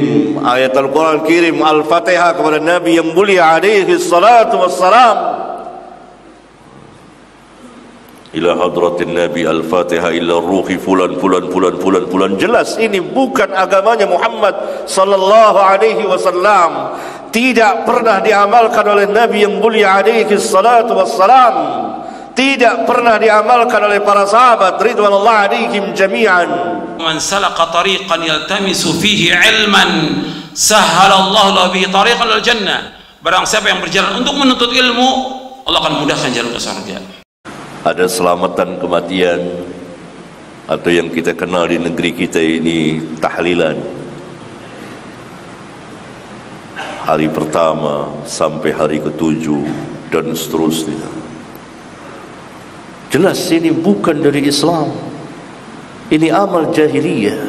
kirim ayat Al-Quran, kirim Al-Fatihah kepada Nabi yang mulia alaihi salatu wassalam. Ila hadratin Nabi Al-Fatihah illa ruhi fulan fulan fulan fulan fulan. Jelas ini bukan agamanya Muhammad sallallahu alaihi wasallam. Tidak pernah diamalkan oleh Nabi yang mulia alaihi salatu wassalam. Tidak pernah diamalkan oleh para sahabat ridwanullah alaihim jami'an. Man salaka tariqan yaltamisu fihi ilman sahhalallahu lahu bihi tariqan ilal jannah. Barang siapa yang berjalan untuk menuntut ilmu, Allah akan mudahkan jalan ke surga. Ada selamatan kematian atau yang kita kenal di negeri kita ini tahlilan. Hari pertama sampai hari ke-7 dan seterusnya. Jelas ini bukan dari Islam. Ini amal jahiliyah.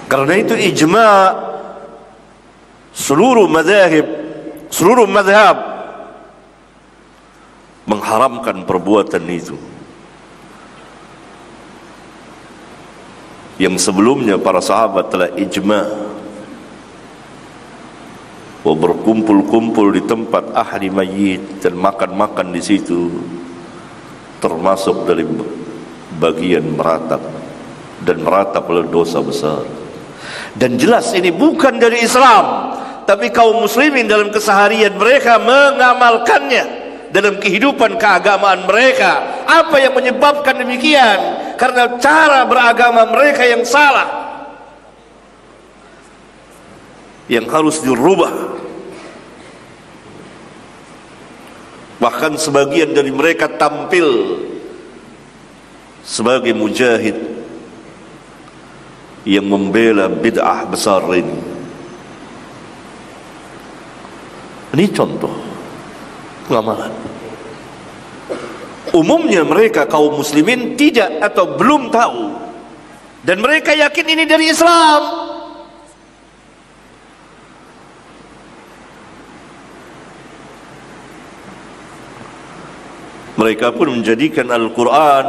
Karena itu ijma' seluruh mazhab mengharamkan perbuatan itu. Yang sebelumnya para sahabat telah ijma' bahwa berkumpul-kumpul di tempat ahli mayit dan makan-makan di situ termasuk dari bagian meratap, dan meratap adalah dosa besar. Dan jelas ini bukan dari Islam, tapi kaum muslimin dalam keseharian mereka mengamalkannya dalam kehidupan keagamaan mereka. Apa yang menyebabkan demikian? Karena cara beragama mereka yang salah, yang harus dirubah. Bahkan sebagian dari mereka tampil sebagai mujahid yang membela bid'ah besar ini. Ini contoh pengamalan. Umumnya mereka kaum muslimin tidak atau belum tahu, dan mereka yakin ini dari Islam. Mereka pun menjadikan Al-Quran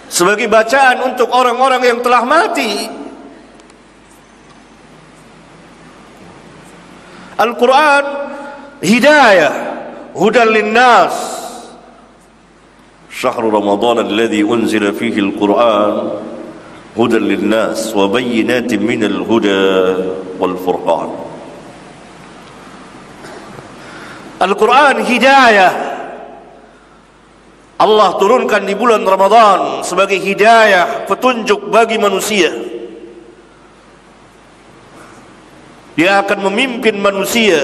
sebagai bacaan untuk orang-orang yang telah mati. Al-Quran hidayah, hudan linnas. Syahrul Ramadan alladhi unzila fihi al-Quran hudan linnas wa bayyinatin minal huda wal furqan. Al-Quran hidayah, Allah turunkan di bulan Ramadan sebagai hidayah, petunjuk bagi manusia. Dia akan memimpin manusia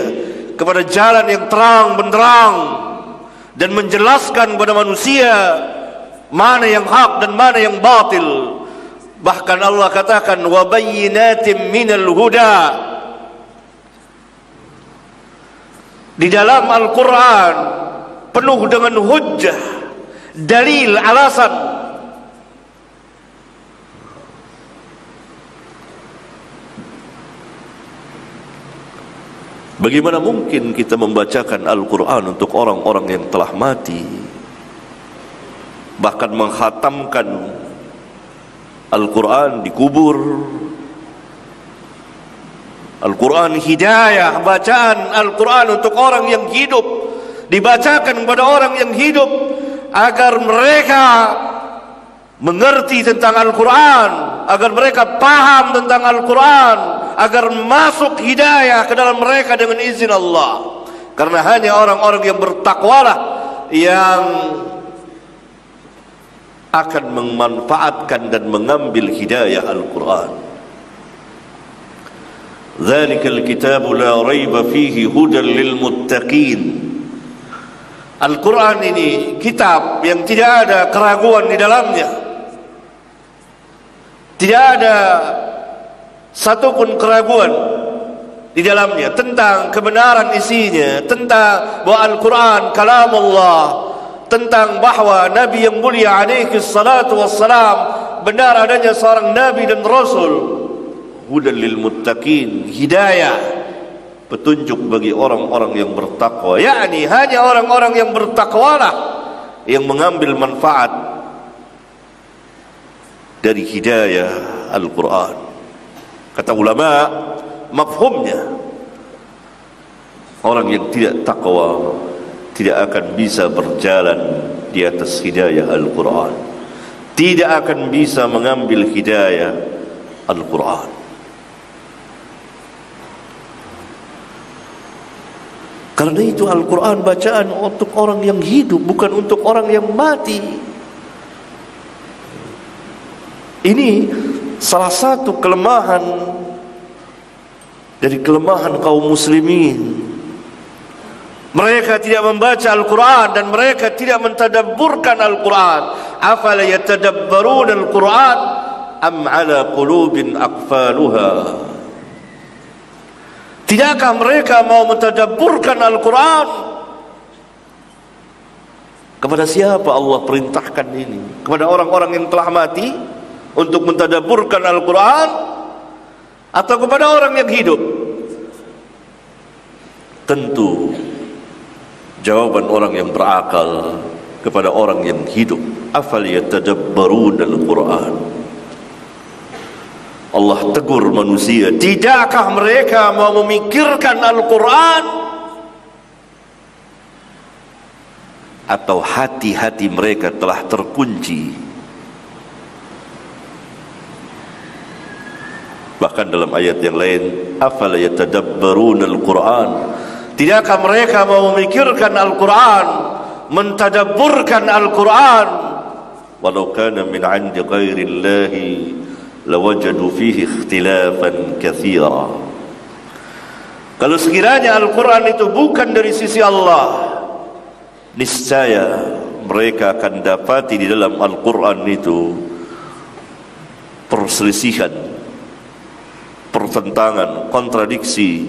kepada jalan yang terang benderang dan menjelaskan kepada manusia mana yang hak dan mana yang batil. Bahkan Allah katakan wa bayyinatin minal huda. Di dalam Al-Quran penuh dengan hujjah, dalil, alasan. Bagaimana mungkin kita membacakan Al-Quran untuk orang-orang yang telah mati, bahkan menghatamkan Al-Quran di kubur? Al-Quran hidayah, bacaan Al-Quran untuk orang yang hidup, dibacakan kepada orang yang hidup agar mereka mengerti tentang Al-Quran, agar mereka paham tentang Al-Quran, agar masuk hidayah ke dalam mereka dengan izin Allah. Karena hanya orang-orang yang bertakwalah yang akan memanfaatkan dan mengambil hidayah Al-Quran. Dzalikal kitabu la raiba fihi hudan lil muttaqin. Al-Quran ini kitab yang tidak ada keraguan di dalamnya. Tidak ada satupun keraguan di dalamnya tentang kebenaran isinya, tentang bahwa Al-Quran kalamullah, tentang bahwa Nabi yang mulia alaihi salatu wassalam benar adanya seorang Nabi dan Rasul. Hudan lil muttaqin, hidayah, petunjuk bagi orang-orang yang bertakwa. Yakni hanya orang-orang yang bertakwalah yang mengambil manfaat dari hidayah Al-Quran. Kata ulama, mafhumnya orang yang tidak takwa tidak akan bisa berjalan di atas hidayah Al-Quran, tidak akan bisa mengambil hidayah Al-Quran. Karena itu Al-Quran bacaan untuk orang yang hidup, bukan untuk orang yang mati. Ini salah satu kelemahan dari kelemahan kaum muslimin. Mereka tidak membaca Al-Quran dan mereka tidak mentadabburkan Al-Quran. Afala yatadabbarun Al-Quran am ala qulubin aqfaluha. Tidakkah mereka mau mentadabburkan Al-Quran? Kepada siapa Allah perintahkan ini? Kepada orang-orang yang telah mati untuk mentadabburkan Al-Quran, atau kepada orang yang hidup? Tentu jawaban orang yang berakal kepada orang yang hidup. Afal yatadabbarun Al-Quran. Allah tegur manusia, tidakkah mereka mau memikirkan Al-Quran? Atau hati-hati mereka telah terkunci? Bahkan dalam ayat yang lain, afala yatadabbarun Al-Quran. Tidakkah mereka mau memikirkan Al-Quran, mentadabburkan Al-Quran? Walau kana min 'indi ghairillahi lawajadu fihi ikhtilafan katsira. Kalau sekiranya Al-Quran itu bukan dari sisi Allah, niscaya mereka akan dapati di dalam Al-Quran itu perselisihan, pertentangan, kontradiksi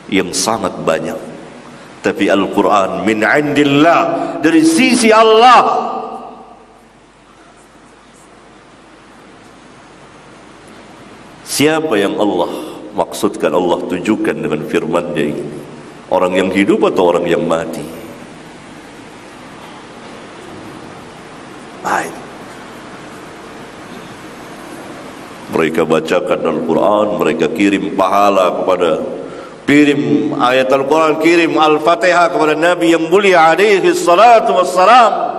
yang sangat banyak. Tapi Al-Quran min 'indillah, dari sisi Allah. Siapa yang Allah maksudkan, Allah tunjukkan dengan firman-Nya ini? Orang yang hidup atau orang yang mati? Baik. Mereka bacakan Al-Quran, mereka kirim pahala kepada, kirim ayat Al-Quran, kirim Al-Fatihah kepada Nabi yang mulia alaihi salatu wassalam.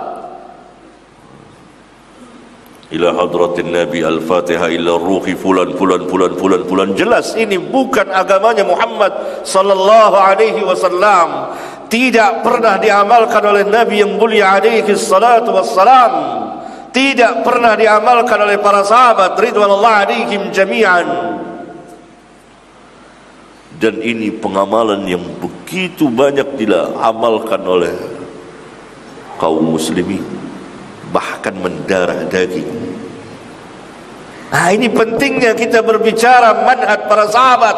Ila hadratin Nabi Al-Fatihah ila ruhi fulan fulan fulan fulan fulan. Jelas ini bukan agamanya Muhammad sallallahu alaihi wasallam. Tidak pernah diamalkan oleh Nabi yang mulia alaihi salatu wassalam. Tidak pernah diamalkan oleh para sahabat ridwanullah alaihim jami'an. Dan ini pengamalan yang begitu banyak diamalkan oleh kaum muslimin, bahkan mendarah daging. Nah, ini pentingnya kita berbicara manhaj para sahabat.